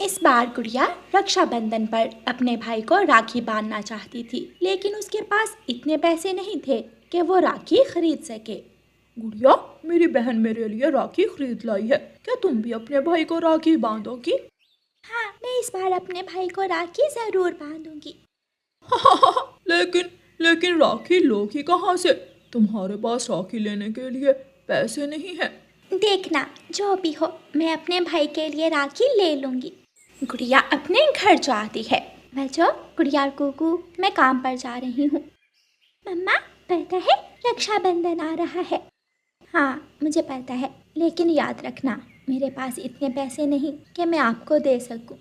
इस बार गुड़िया रक्षाबंधन पर अपने भाई को राखी बांधना चाहती थी, लेकिन उसके पास इतने पैसे नहीं थे कि वो राखी खरीद सके। गुड़िया, मेरी बहन मेरे लिए राखी खरीद लाई है, क्या तुम भी अपने भाई को राखी बांधोगी? हाँ, मैं इस बार अपने भाई को राखी जरूर बांधूंगी। लेकिन लेकिन राखी लोगी कहाँ से? तुम्हारे पास राखी लेने के लिए पैसे नहीं है। देखना, जो भी हो मैं अपने भाई के लिए राखी ले लूंगी। गुड़िया अपने घर जाती है। बच्चों, गुड़िया और कुकू, मैं काम पर जा रही हूँ। मम्मा, पता है रक्षाबंधन आ रहा है। हाँ, मुझे पता है, लेकिन याद रखना मेरे पास इतने पैसे नहीं कि मैं आपको दे सकूं।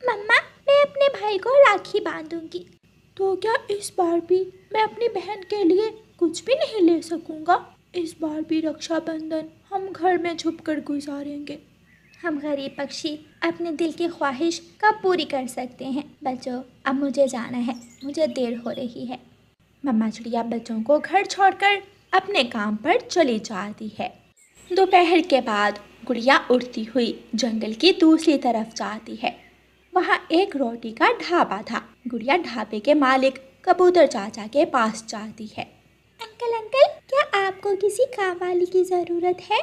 मम्मा, मैं अपने भाई को राखी बांधूंगी। तो क्या इस बार भी मैं अपनी बहन के लिए कुछ भी नहीं ले सकूंगा? इस बार भी रक्षाबंधन हम घर में छुप कर गुजारेंगे। हम गरीब पक्षी अपने दिल की ख्वाहिश कब पूरी कर सकते हैं। बच्चों, अब मुझे जाना है, मुझे देर हो रही है। मम्मा चिड़िया बच्चों को घर छोड़कर अपने काम पर चली जाती है। दोपहर के बाद गुड़िया उड़ती हुई जंगल की दूसरी तरफ जाती है। वहाँ एक रोटी का ढाबा था। गुड़िया ढाबे के मालिक कबूतर चाचा के पास जाती है। अंकल अंकल, क्या आपको किसी काम वाली की ज़रूरत है?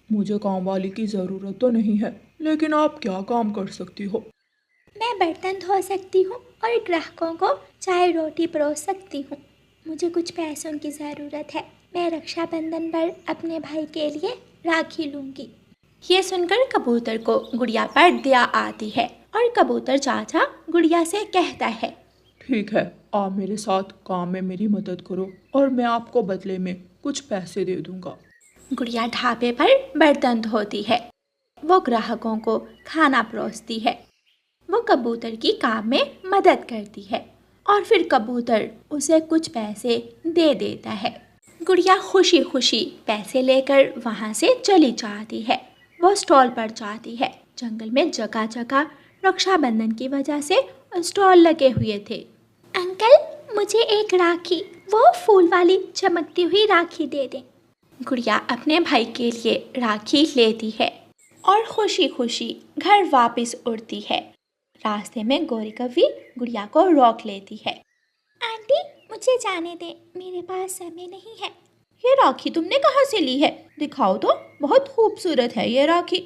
मुझे काम वाली की ज़रूरत तो नहीं है, लेकिन आप क्या काम कर सकती हो? मैं बर्तन धो सकती हूँ और ग्राहकों को चाय रोटी परोस सकती हूँ। मुझे कुछ पैसों की ज़रूरत है। मैं रक्षाबंधन पर अपने भाई के लिए राखी लूँगी। ये सुनकर कबूतर को गुड़िया पर दया आती है और कबूतर चाचा गुड़िया से कहता है, ठीक है, आप मेरे साथ काम में मेरी मदद करो और मैं आपको बदले में कुछ पैसे दे दूंगा। गुड़िया ढाबे पर बर्तन धोती है। वो ग्राहकों को खाना परोसती है। वो कबूतर की काम में मदद करती है और फिर कबूतर उसे कुछ पैसे दे देता है। गुड़िया खुशी खुशी पैसे लेकर वहाँ से चली जाती है। वो स्टॉल पर जाती है। जंगल में जगह जगह रक्षाबंधन की वजह से स्टॉल लगे हुए थे। अंकल, मुझे एक राखी, वो फूल वाली चमकती हुई राखी दे दें। गुड़िया अपने भाई के लिए राखी लेती है और खुशी खुशी घर वापस उड़ती है। रास्ते में गौरी कौवी गुड़िया को रोक लेती है। आंटी, मुझे जाने दे, मेरे पास समय नहीं है। ये राखी तुमने कहाँ से ली है? दिखाओ तो, बहुत खूबसूरत है ये राखी।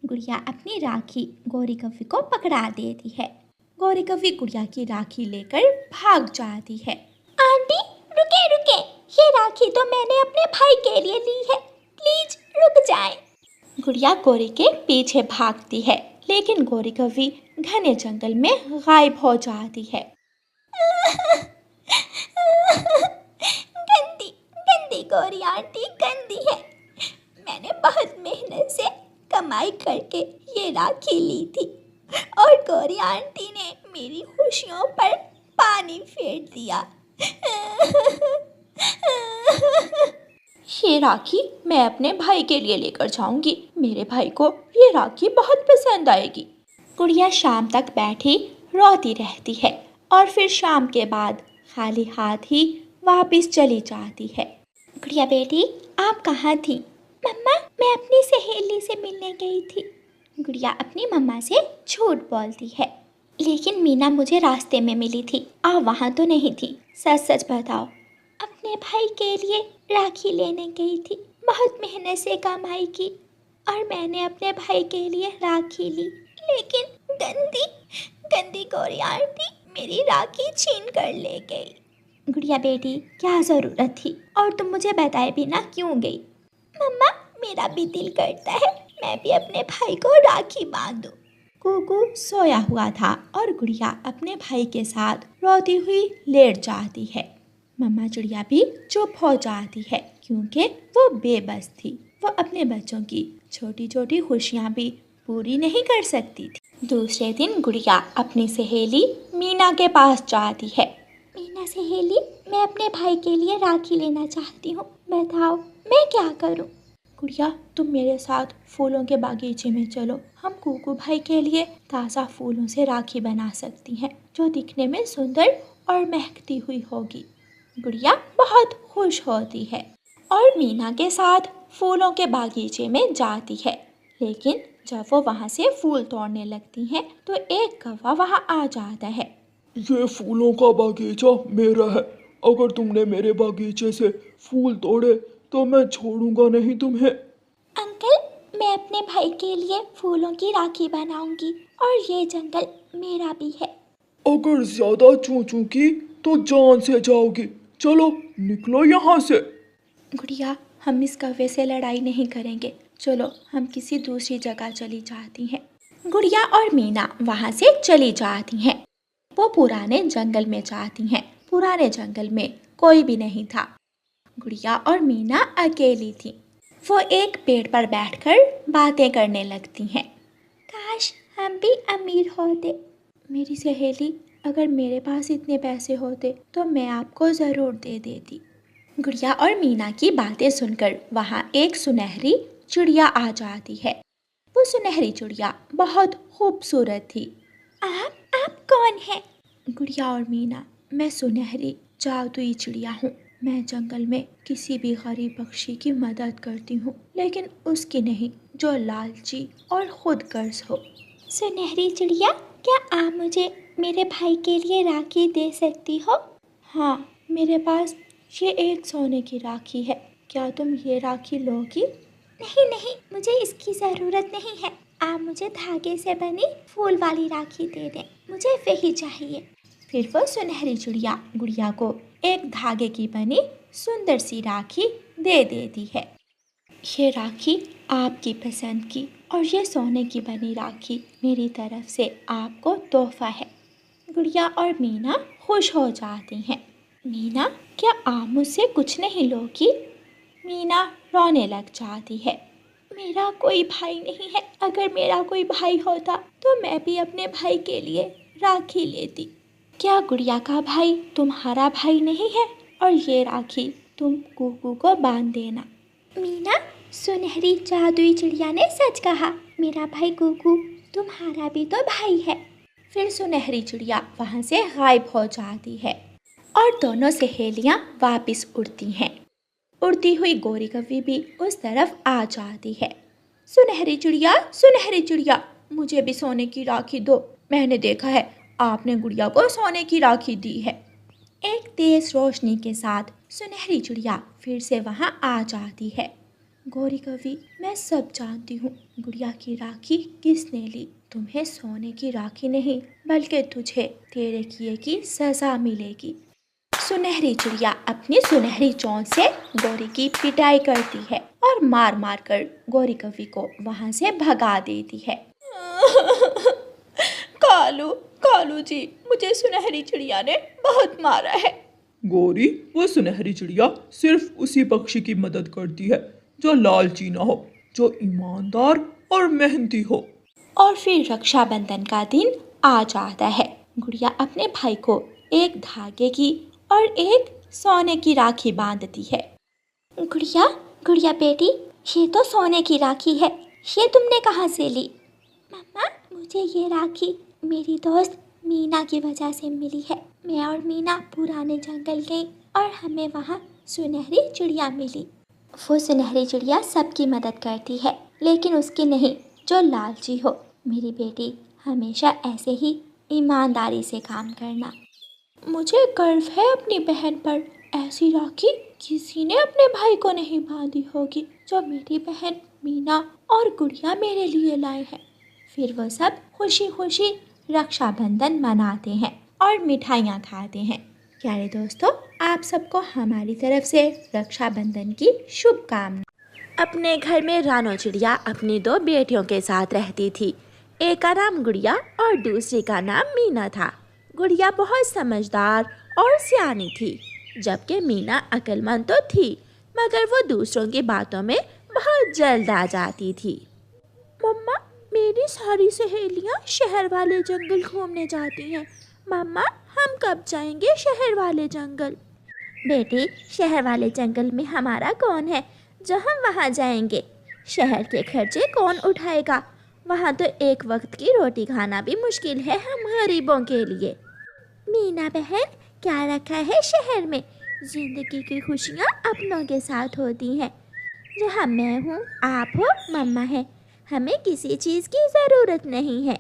गुड़िया अपनी राखी गौरी कौवी को पकड़ा देती है। गौरी कौवी गुड़िया की राखी लेकर भाग जाती है। आंटी, रुके रुके, ये राखी तो मैंने अपने भाई के लिए ली है, प्लीज रुक जाएं। गुड़िया गौरी के पीछे भागती है, लेकिन गौरी कौवी घने जंगल में गायब हो जाती है। गंदी गंदी गौरी आंटी गंदी है। मैंने बहुत मेहनत से कमाई करके ये राखी ली थी और गौरी आंटी ने मेरी खुशियों पर पानी फेर दिया। ये राखी मैं अपने भाई के लिए लेकर जाऊंगी। मेरे भाई को ये राखी बहुत पसंद आएगी। गुड़िया शाम तक बैठी रोती रहती है और फिर शाम के बाद खाली हाथ ही वापस चली जाती है। गुड़िया बेटी, आप कहाँ थी? मम्मा, मैं अपनी सहेली से मिलने गई थी। गुड़िया अपनी मम्मा से झूठ बोलती है, लेकिन मीना मुझे रास्ते में मिली थी, आप वहाँ तो नहीं थी। सच सच बताओ। अपने भाई के लिए राखी लेने गई थी, बहुत मेहनत से कमाई की और मैंने अपने भाई के लिए राखी ली, लेकिन गंदी गंदी गौरी आंटी मेरी राखी छीन कर ले गई। गुड़िया बेटी, क्या ज़रूरत थी, और तुम मुझे बताए बिना क्यों गई? मम्मा, मेरा भी दिल करता है मैं भी अपने भाई को राखी बांधूं। कुकू सोया हुआ था और गुड़िया अपने भाई के साथ रोती हुई लेट जाती है। मम्मा चिड़िया भी चुप हो जाती है, क्योंकि वो बेबस थी। वो अपने बच्चों की छोटी छोटी खुशियाँ भी पूरी नहीं कर सकती थी। दूसरे दिन गुड़िया अपनी सहेली मीना के पास जाती है। मीना सहेली, मैं अपने भाई के लिए राखी लेना चाहती हूँ, बताओ मैं क्या करूँ? गुड़िया, तुम मेरे साथ फूलों के बागीचे में चलो। हम कुकू भाई के लिए ताज़ा फूलों से राखी बना सकती हैं, जो दिखने में सुंदर और महकती हुई होगी। गुड़िया बहुत खुश होती है और मीना के साथ फूलों के बागीचे में जाती है, लेकिन जब वो वहाँ से फूल तोड़ने लगती हैं तो एक कौवा वहाँ आ जाता है। ये फूलों का बागीचा मेरा है। अगर तुमने मेरे बागीचे से फूल तोड़े तो मैं छोड़ूंगा नहीं तुम्हें। अंकल, मैं अपने भाई के लिए फूलों की राखी बनाऊंगी और ये जंगल मेरा भी है। अगर ज्यादा चूं चूं की तो जान से जाओगी। चलो निकलो यहाँ से। गुड़िया, हम इस कौवे से लड़ाई नहीं करेंगे, चलो हम किसी दूसरी जगह चली जाती हैं। गुड़िया और मीना वहाँ से चली जाती हैं। वो पुराने जंगल में जाती हैं। पुराने जंगल में कोई भी नहीं था। गुड़िया और मीना अकेली थी। वो एक पेड़ पर बैठकर बातें करने लगती हैं। काश हम भी अमीर होते। मेरी सहेली, अगर मेरे पास इतने पैसे होते तो मैं आपको ज़रूर दे देती। गुड़िया और मीना की बातें सुनकर वहाँ एक सुनहरी चिड़िया आ जाती है। वो सुनहरी चिड़िया बहुत खूबसूरत थी। आप कौन हैं? गुड़िया और मीना, मैं सुनहरी जादुई चिड़िया हूँ। मैं जंगल में किसी भी गरीब पक्षी की मदद करती हूँ, लेकिन उसकी नहीं जो लालची और खुदगर्ज हो। सुनहरी चिड़िया, क्या आप मुझे मेरे भाई के लिए राखी दे सकती हो? हाँ, मेरे पास ये एक सोने की राखी है। क्या तुम ये राखी लोगी? नहीं, मुझे इसकी ज़रूरत नहीं है। आप मुझे धागे से बनी फूल वाली राखी दे दें, मुझे वही चाहिए। फिर वो सुनहरी चिड़िया गुड़िया को एक धागे की बनी सुंदर सी राखी दे देती है। ये राखी आपकी पसंद की और ये सोने की बनी राखी मेरी तरफ से आपको तोहफा है। गुड़िया और मीना खुश हो जाती हैं। मीना, क्या आप मुझसे कुछ नहीं लोगी? मीना रोने लग जाती है। मेरा कोई भाई नहीं है। अगर मेरा कोई भाई होता तो मैं भी अपने भाई के लिए राखी लेती। क्या गुड़िया का भाई तुम्हारा भाई नहीं है? और ये राखी तुम कुकू को बांध देना। मीना, सुनहरी जादुई चिड़िया ने सच कहा। मेरा भाई कुकू तुम्हारा भी तो भाई है। फिर सुनहरी चिड़िया वहाँ से गायब हो जाती है और दोनों सहेलियाँ वापस उड़ती हैं। उड़ती हुई गोरी कौवी भी उस तरफ आ जाती है। सुनहरी चिड़िया, मुझे भी सोने की राखी दो। मैंने देखा है आपने गुड़िया को सोने की राखी दी है। एक तेज रोशनी के साथ सुनहरी चिड़िया फिर से वहाँ आ जाती है। गोरी कौवी, मैं सब जानती हूँ गुड़िया की राखी किसने ली। तुम्हें सोने की राखी नहीं बल्कि तुझे तेरे किए की सजा मिलेगी। सुनहरी चिड़िया अपनी सुनहरी चोंच से गोरी की पिटाई करती है और मार मार कर गोरी कौवी को वहाँ से भगा देती है। कालू जी, मुझे सुनहरी चिड़िया ने बहुत मारा है। गोरी, वो सुनहरी चिड़िया सिर्फ उसी पक्षी की मदद करती है जो लालची ना हो, जो ईमानदार और मेहनती हो। और फिर रक्षाबंधन का दिन आ जाता है। गुड़िया अपने भाई को एक धागे की और एक सोने की राखी बांधती है। गुड़िया बेटी, ये तो सोने की राखी है, ये तुमने कहाँ से ली? मम्मा, मुझे ये राखी मेरी दोस्त मीना की वजह से मिली है। मैं और मीना पुराने जंगल गई और हमें वहाँ सुनहरी चिड़िया मिली। वो सुनहरी चिड़िया सबकी मदद करती है, लेकिन उसकी नहीं जो लालची हो। मेरी बेटी, हमेशा ऐसे ही ईमानदारी से काम करना। मुझे गर्व है अपनी बहन पर। ऐसी राखी किसी ने अपने भाई को नहीं बांधी होगी जो मेरी बहन मीना और गुड़िया मेरे लिए लाए हैं। फिर वो सब खुशी खुशी रक्षाबंधन मनाते हैं और मिठाइयाँ खाते हैं। प्यारे दोस्तों, आप सबको हमारी तरफ से रक्षाबंधन की शुभकामनाएं। अपने घर में रानो चिड़िया अपनी दो बेटियों के साथ रहती थी। एक का नाम गुड़िया और दूसरी का नाम मीना था। गुड़िया बहुत समझदार और सियानी थी, जबकि मीना अक्लमंद तो थी, मगर वो दूसरों की बातों में बहुत जल्द आ जाती थी। मम्मा, मेरी सारी सहेलियाँ शहर वाले जंगल घूमने जाती हैं। मम्मा, हम कब जाएंगे शहर वाले जंगल? बेटी, शहर वाले जंगल में हमारा कौन है जो हम वहाँ जाएंगे? शहर के खर्चे कौन उठाएगा? वहाँ तो एक वक्त की रोटी खाना भी मुश्किल है हम गरीबों के लिए। मीना बहन, क्या रखा है शहर में? जिंदगी की खुशियाँ अपनों के साथ होती हैं। जहाँ मैं हूँ, आप हो, मम्मा है। हमें किसी चीज़ की ज़रूरत नहीं है।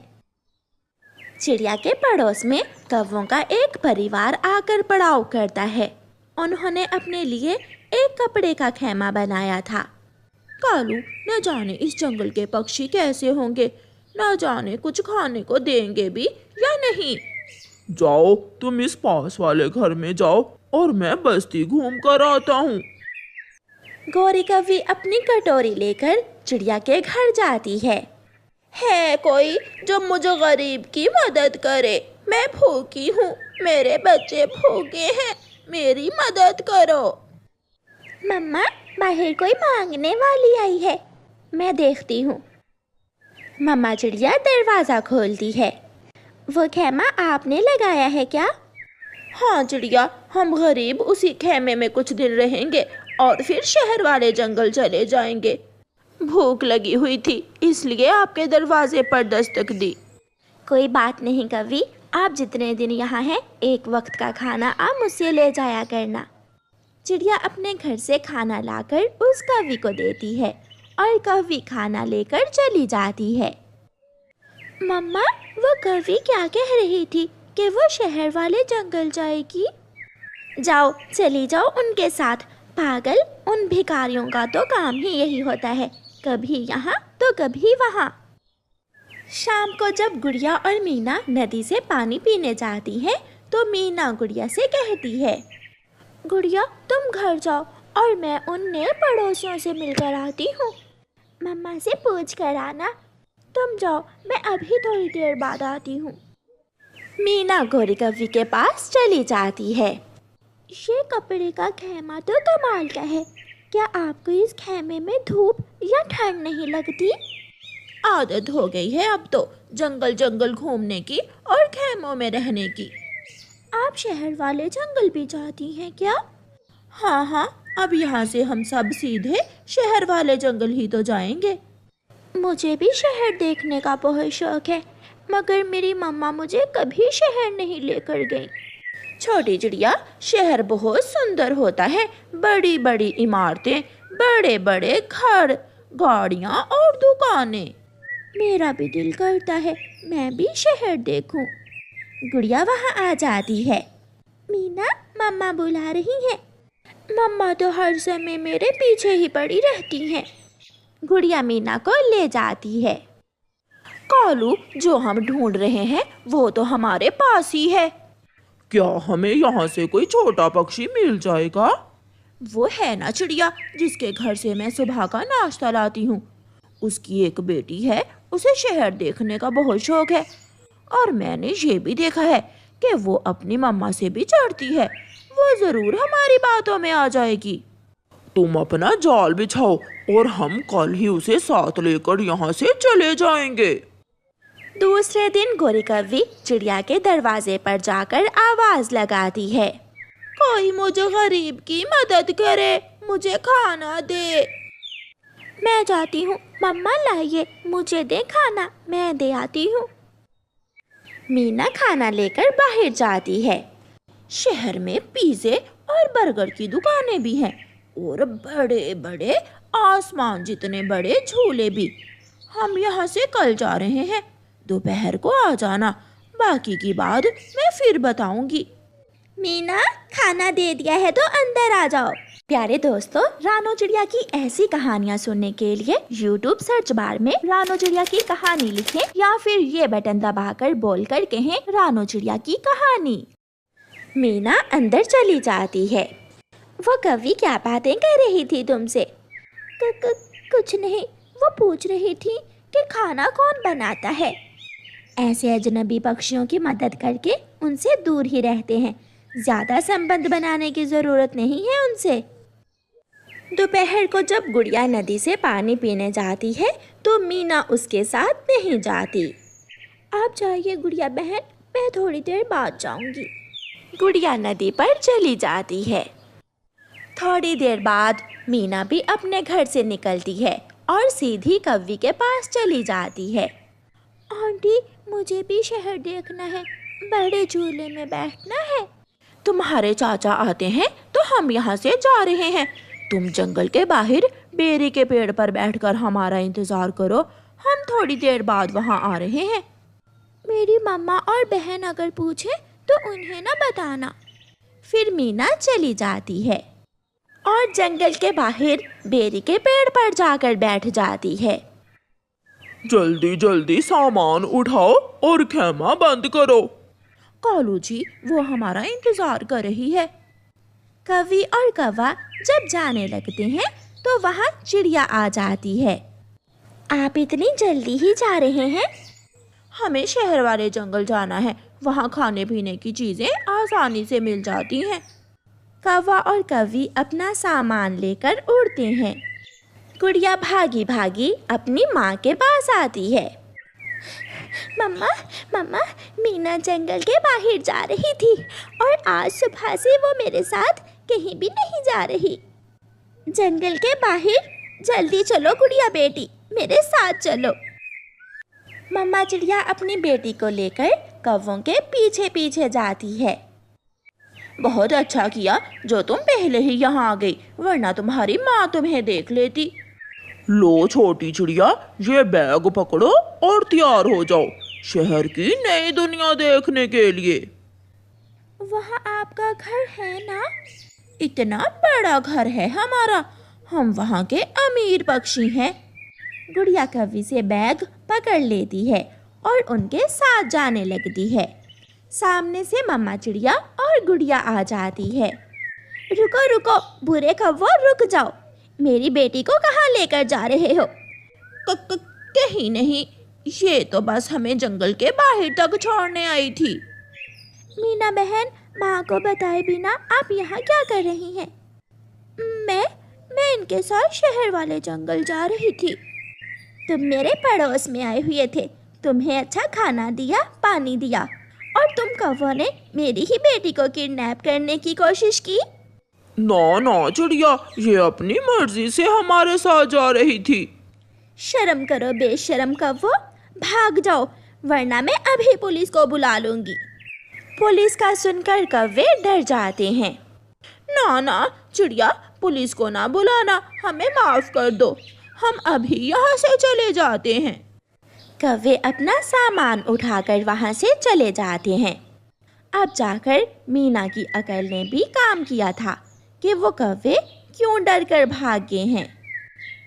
चिड़िया के पड़ोस में कौवों का एक परिवार आकर पड़ाव करता है। उन्होंने अपने लिए एक कपड़े का खैमा बनाया था। कालू, न जाने इस जंगल के पक्षी कैसे होंगे, न जाने कुछ खाने को देंगे भी या नहीं। जाओ, तुम इस पास वाले घर में जाओ और मैं बस्ती घूम कर आता हूँ। गौरी कौवी अपनी कटोरी लेकर चिड़िया के घर जाती है कोई जो मुझे गरीब की मदद करे? मैं भूखी हूँ, मेरे बच्चे भूखे हैं, मेरी मदद करो। मम्मा, बाहर कोई मांगने वाली आई है, मैं देखती हूँ। मम्मा चिड़िया दरवाज़ा खोलती है। वो खैमा आपने लगाया है क्या? हाँ चिड़िया, हम गरीब उसी खैमे में कुछ दिन रहेंगे और फिर शहर वाले जंगल चले जाएंगे। भूख लगी हुई थी इसलिए आपके दरवाजे पर दस्तक दी। कोई बात नहीं कवि, आप जितने दिन यहाँ हैं एक वक्त का खाना आप मुझसे ले जाया करना। चिड़िया अपने घर से खाना लाकर उस कवि को देती है और कवि खाना लेकर चली जाती है। मम्मा, वो कवि क्या कह रही थी कि वो शहर वाले जंगल जाएगी? जाओ, चली जाओ उनके साथ। पागल, उन भिखारियों का तो काम ही यही होता है, कभी यहाँ तो कभी वहाँ। शाम को जब गुड़िया और मीना नदी से पानी पीने जाती हैं तो मीना गुड़िया से कहती है, गुड़िया तुम घर जाओ और मैं उन नए पड़ोसियों से मिलकर आती हूँ। मम्मा से पूछ कर आना। तुम जाओ, मैं अभी थोड़ी देर बाद आती हूँ। मीना गौरी कौवी के पास चली जाती है। ये कपड़े का खैमा तो कमाल का है, क्या आपको इस खैमे में धूप या ठंड नहीं लगती? आदत हो गई है अब तो जंगल जंगल घूमने की और खैमों में रहने की। आप शहर वाले जंगल भी जाती हैं क्या? हाँ, अब यहाँ से हम सब सीधे शहर वाले जंगल ही तो जाएंगे। मुझे भी शहर देखने का बहुत शौक है, मगर मेरी मम्मा मुझे कभी शहर नहीं लेकर गई। छोटी चिड़िया, शहर बहुत सुंदर होता है, बड़ी बड़ी इमारतें, बड़े बड़े घर, गाड़ियाँ और दुकानें। मेरा भी दिल करता है मैं भी शहर देखूं। गुड़िया वहाँ आ जाती है। मीना, मम्मा बुला रही हैं। मम्मा तो हर समय मेरे पीछे ही पड़ी रहती हैं। गुड़िया मीना को ले जाती है। कालू, जो हम ढूंढ रहे हैं वो तो हमारे पास ही है। क्या हमें यहाँ से कोई छोटा पक्षी मिल जाएगा? वो है ना चिड़िया जिसके घर से मैं सुबह का नाश्ता लाती हूँ। उसकी एक बेटी है, उसे शहर देखने का बहुत शौक है और मैंने ये भी देखा है कि वो अपनी मम्मा से भी चढ़ती है। वो जरूर हमारी बातों में आ जाएगी। तुम अपना जाल बिछाओ और हम कल ही उसे साथ लेकर यहाँ से चले जाएंगे। दूसरे दिन गौरी कौवी चिड़िया के दरवाजे पर जाकर आवाज लगाती है, कोई मुझे गरीब की मदद करे, मुझे खाना दे। मैं जाती हूँ, मम्मा लाइए, मुझे दे खाना, मैं दे आती हूँ। मीना खाना लेकर बाहर जाती है। शहर में पिज़्ज़े और बर्गर की दुकानें भी हैं और बड़े बड़े आसमान जितने बड़े झूले भी। हम यहाँ से कल जा रहे हैं, दोपहर को आ जाना, बाकी की बात मैं फिर बताऊंगी। मीना, खाना दे दिया है तो अंदर आ जाओ। प्यारे दोस्तों, रानो चिड़िया की ऐसी कहानियाँ सुनने के लिए YouTube सर्च बार में रानो चिड़िया की कहानी लिखें या फिर ये बटन दबाकर बोलकर कहें रानो चिड़िया की कहानी। मीना अंदर चली जाती है। वो कवि क्या बातें कर रही थी तुमसे? कुछ नहीं, वो पूछ रही थी कि खाना कौन बनाता है। ऐसे अजनबी पक्षियों की मदद करके उनसे दूर ही रहते हैं, ज़्यादा संबंध बनाने की ज़रूरत नहीं है उनसे। दोपहर को जब गुड़िया नदी से पानी पीने जाती है तो मीना उसके साथ नहीं जाती। आप जाइए गुड़िया बहन, मैं थोड़ी देर बाद जाऊंगी। गुड़िया नदी पर चली जाती है। थोड़ी देर बाद मीना भी अपने घर से निकलती है और सीधी कौवी के पास चली जाती है। आंटी, मुझे भी शहर देखना है, बड़े झूले में बैठना है। तुम्हारे चाचा आते हैं तो हम यहाँ से जा रहे हैं। तुम जंगल के बाहर बेरी के पेड़ पर बैठकर हमारा इंतजार करो, हम थोड़ी देर बाद वहाँ आ रहे हैं। मेरी मम्मा और बहन अगर पूछे तो उन्हें ना बताना। फिर मीना चली जाती है और जंगल के बाहर बेरी के पेड़ पर जाकर बैठ जाती है। जल्दी जल्दी सामान उठाओ और खेमा बंद करो। कालू जी वो हमारा इंतजार कर रही है। कवि और कौवा जब जाने लगते हैं तो वहाँ चिड़िया आ जाती है। आप इतनी जल्दी ही जा रहे हैं? हमें शहर वाले जंगल जाना है, वहाँ खाने पीने की चीजें आसानी से मिल जाती हैं। कौवा और कवि अपना सामान लेकर उड़ते हैं। गुड़िया भागी भागी अपनी माँ के पास आती है। मम्मा मम्मा, मीना जंगल के बाहर जा रही थी और आज सुबह से वो मेरे साथ कहीं भी नहीं जा रही। जंगल के बाहर? जल्दी चलो गुड़िया बेटी, मेरे साथ चलो। मम्मा चिड़िया अपनी बेटी को लेकर कौवों के पीछे पीछे जाती है। बहुत अच्छा किया जो तुम पहले ही यहाँ आ गई, वरना तुम्हारी माँ तुम्हें देख लेती। लो छोटी चिड़िया, ये बैग पकड़ो और तैयार हो जाओ शहर की नई दुनिया देखने के लिए। वहाँ आपका घर है ना? इतना बड़ा घर है हमारा, हम वहाँ के अमीर पक्षी हैं। गुड़िया कवि से बैग पकड़ लेती है और उनके साथ जाने लगती है। सामने से मम्मा चिड़िया और गुड़िया आ जाती है। रुको रुको बुरे कौवो, रुक जाओ। मेरी बेटी को कहाँ लेकर जा रहे हो? कहीं नहीं, ये तो बस हमें जंगल के बाहर तक छोड़ने आई थी। मीना बहन, माँ को बताए बिना आप यहाँ क्या कर रही हैं? मैं इनके साथ शहर वाले जंगल जा रही थी। तुम मेरे पड़ोस में आए हुए थे, तुम्हें अच्छा खाना दिया, पानी दिया, और तुम कौवों ने मेरी ही बेटी को किडनैप करने की कोशिश की। ना ना चिड़िया, ये अपनी मर्जी से हमारे साथ जा रही थी। शर्म करो बेशर्म कौवो, भाग जाओ वरना मैं अभी पुलिस को बुला लूंगी। पुलिस का सुनकर कौवे डर जाते हैं। ना ना चिड़िया, पुलिस को ना बुलाना, हमें माफ कर दो, हम अभी यहाँ से चले जाते हैं। कौवे अपना सामान उठाकर वहाँ से चले जाते हैं। अब जाकर मीना की अकल ने भी काम किया था कि वो कौवे क्यों डर कर भाग गए हैं।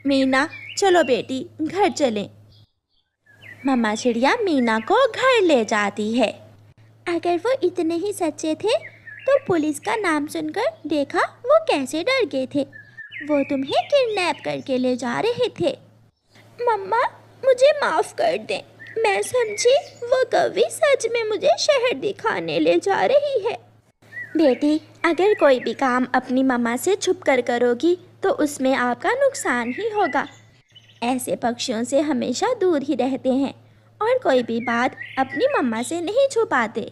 मीना चलो बेटी घर चलें। मम्मा चिड़िया मीना को घर ले जाती है। अगर वो इतने ही सच्चे थे तो पुलिस का नाम सुनकर देखा वो कैसे डर गए थे। वो तुम्हें किडनैप करके ले जा रहे थे। मम्मा मुझे माफ़ कर दें, मैं समझी वो कौवी सच में मुझे शहर दिखाने ले जा रही है। बेटी, अगर कोई भी काम अपनी मम्मा से छुप कर करोगी तो उसमें आपका नुकसान ही होगा। ऐसे पक्षियों से हमेशा दूर ही रहते हैं और कोई भी बात अपनी मम्मा से नहीं छुपाते।